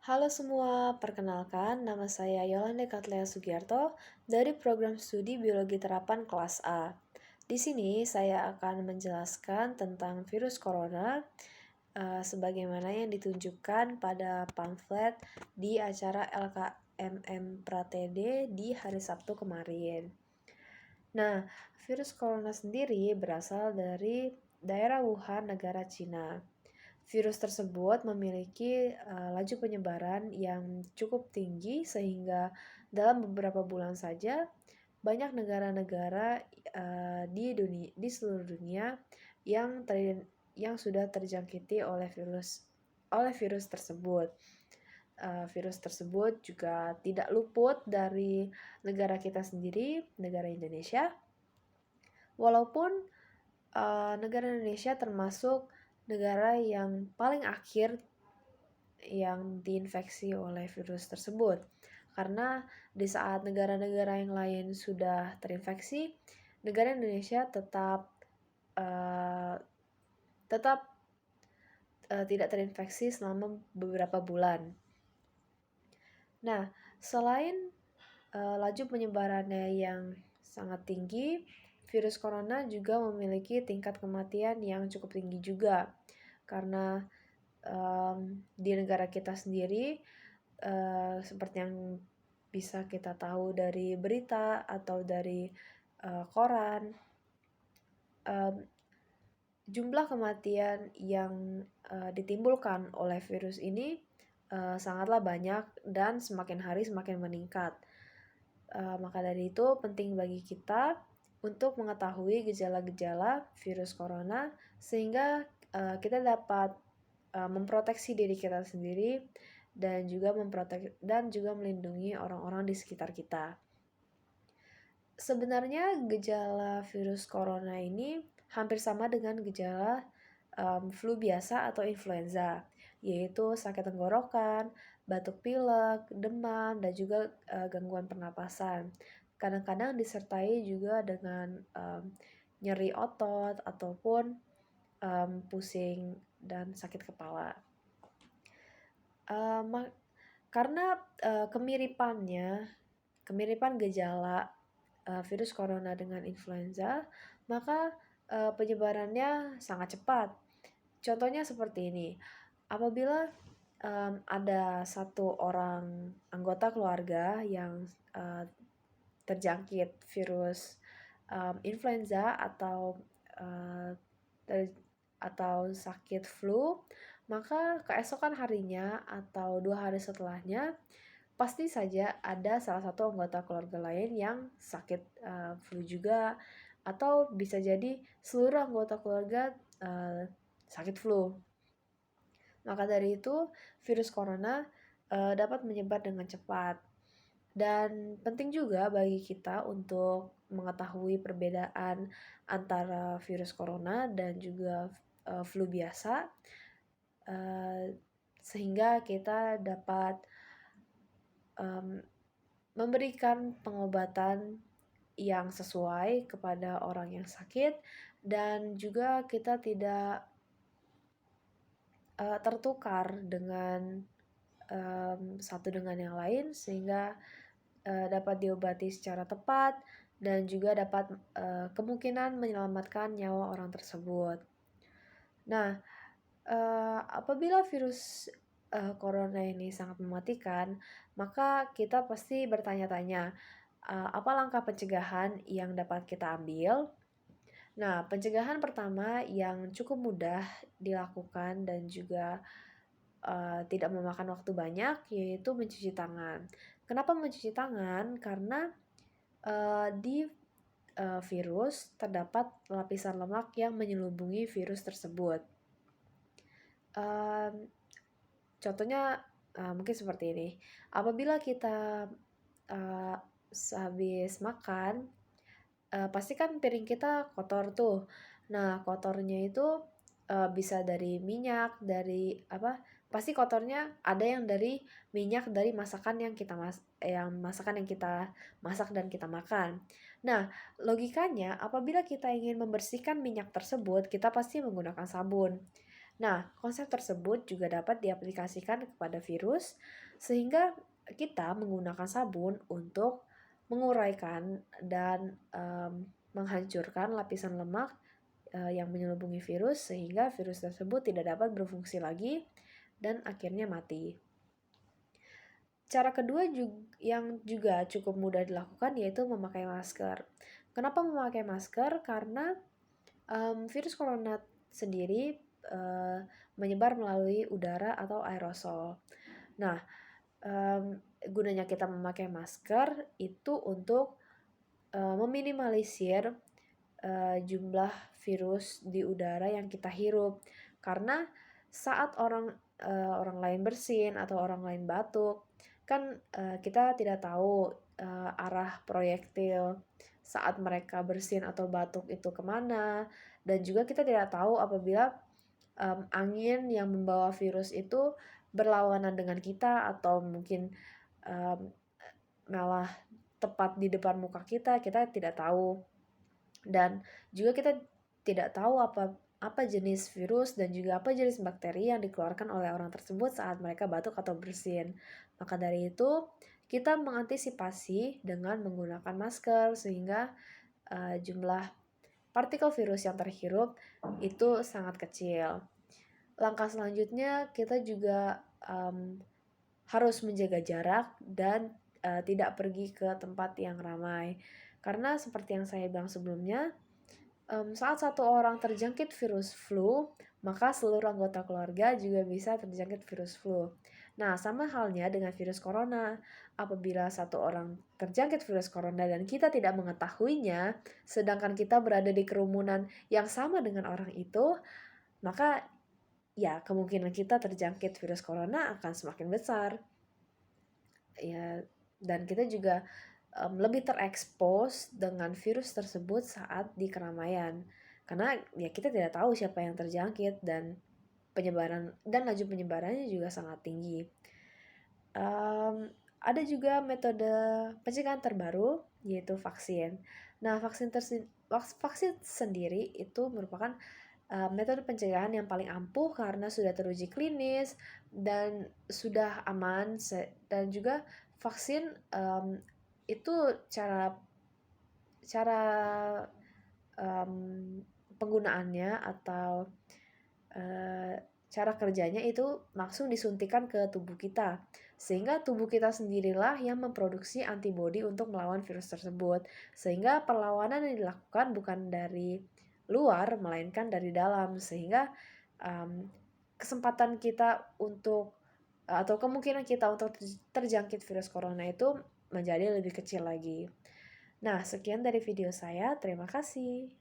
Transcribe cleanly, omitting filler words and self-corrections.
Halo semua, perkenalkan nama saya Yolanda Katlea Sugiarto dari program studi Biologi Terapan kelas A. Di sini saya akan menjelaskan tentang virus corona sebagaimana yang ditunjukkan pada pamflet di acara LKMM Pratd di hari Sabtu kemarin. Nah, virus corona sendiri berasal dari daerah Wuhan, negara Cina. Virus tersebut memiliki laju penyebaran yang cukup tinggi sehingga dalam beberapa bulan saja banyak negara-negara di seluruh dunia yang yang sudah terjangkiti oleh virus tersebut. Virus tersebut juga tidak luput dari negara kita sendiri, negara Indonesia. Walaupun negara Indonesia termasuk negara yang paling akhir yang diinfeksi oleh virus tersebut. Karena di saat negara-negara yang lain sudah terinfeksi, negara Indonesia tetap uh, tetap tidak terinfeksi selama beberapa bulan. Nah, selain laju penyebarannya yang sangat tinggi, virus corona juga memiliki tingkat kematian yang cukup tinggi juga. Karena di negara kita sendiri, seperti yang bisa kita tahu dari berita atau dari koran, jumlah kematian yang ditimbulkan oleh virus ini sangatlah banyak dan semakin hari semakin meningkat. Maka dari itu penting bagi kita untuk mengetahui gejala-gejala virus corona sehingga kita dapat memproteksi diri kita sendiri dan juga melindungi orang-orang di sekitar kita. Sebenarnya gejala virus corona ini hampir sama dengan gejala flu biasa atau influenza, yaitu sakit tenggorokan, batuk pilek, demam, dan juga gangguan pernapasan. Kadang-kadang disertai juga dengan nyeri otot ataupun pusing dan sakit kepala. Karena kemiripan gejala virus corona dengan influenza, maka penyebarannya sangat cepat. Contohnya seperti ini, apabila ada satu orang anggota keluarga yang terjangkit virus influenza atau sakit flu, maka keesokan harinya atau 2 hari setelahnya pasti saja ada salah satu anggota keluarga lain yang sakit flu juga, atau bisa jadi seluruh anggota keluarga sakit flu. Maka dari itu virus corona dapat menyebar dengan cepat. Dan penting juga bagi kita untuk mengetahui perbedaan antara virus corona dan juga flu biasa, sehingga kita dapat memberikan pengobatan yang sesuai kepada orang yang sakit, dan juga kita tidak tertukar dengan satu dengan yang lain, sehingga dapat diobati secara tepat dan juga dapat kemungkinan menyelamatkan nyawa orang tersebut. Nah, apabila virus corona ini sangat mematikan, maka kita pasti bertanya-tanya, apa langkah pencegahan yang dapat kita ambil? Nah, pencegahan pertama yang cukup mudah dilakukan dan juga tidak memakan waktu banyak, yaitu mencuci tangan. Kenapa mencuci tangan? Karena di virus terdapat lapisan lemak yang menyelubungi virus tersebut. Contohnya mungkin seperti ini. Apabila kita sehabis makan, pasti kan piring kita kotor tuh. Nah, kotornya itu bisa dari minyak, dari pasti kotornya ada yang dari minyak dari masakan yang kita masak dan kita makan. Nah, logikanya apabila kita ingin membersihkan minyak tersebut, kita pasti menggunakan sabun. Nah, konsep tersebut juga dapat diaplikasikan kepada virus, sehingga kita menggunakan sabun untuk menguraikan dan menghancurkan lapisan lemak yang menyelubungi virus, sehingga virus tersebut tidak dapat berfungsi lagi dan akhirnya mati. Cara kedua yang juga cukup mudah dilakukan yaitu memakai masker. Kenapa memakai masker? Karena virus corona sendiri menyebar melalui udara atau aerosol. Nah, gunanya kita memakai masker itu untuk meminimalisir jumlah virus di udara yang kita hirup. Karena saat orang lain bersin atau orang lain batuk, kan kita tidak tahu arah proyektil saat mereka bersin atau batuk itu kemana, dan juga kita tidak tahu apabila angin yang membawa virus itu berlawanan dengan kita atau mungkin malah tepat di depan muka kita tidak tahu. Dan juga kita tidak tahu apa jenis virus dan juga apa jenis bakteri yang dikeluarkan oleh orang tersebut saat mereka batuk atau bersin. Maka dari itu, kita mengantisipasi dengan menggunakan masker sehingga jumlah partikel virus yang terhirup itu sangat kecil. Langkah selanjutnya, kita juga harus menjaga jarak dan tidak pergi ke tempat yang ramai. Karena seperti yang saya bilang sebelumnya, saat satu orang terjangkit virus flu, maka seluruh anggota keluarga juga bisa terjangkit virus flu. Nah, sama halnya dengan virus corona. Apabila satu orang terjangkit virus corona dan kita tidak mengetahuinya, sedangkan kita berada di kerumunan yang sama dengan orang itu, maka ya kemungkinan kita terjangkit virus corona akan semakin besar. Ya, dan kita juga lebih terekspos dengan virus tersebut saat di keramaian. Karena ya kita tidak tahu siapa yang terjangkit dan laju penyebarannya juga sangat tinggi. Ada juga metode pencegahan terbaru yaitu vaksin. Nah, vaksin sendiri itu merupakan metode pencegahan yang paling ampuh karena sudah teruji klinis dan sudah aman, dan juga vaksin itu cara penggunaannya atau cara kerjanya itu langsung disuntikan ke tubuh kita, sehingga tubuh kita sendirilah yang memproduksi antibodi untuk melawan virus tersebut, sehingga perlawanan yang dilakukan bukan dari luar melainkan dari dalam, sehingga kesempatan kita untuk atau kemungkinan kita untuk terjangkit virus corona itu menjadi lebih kecil lagi. Nah, sekian dari video saya. Terima kasih.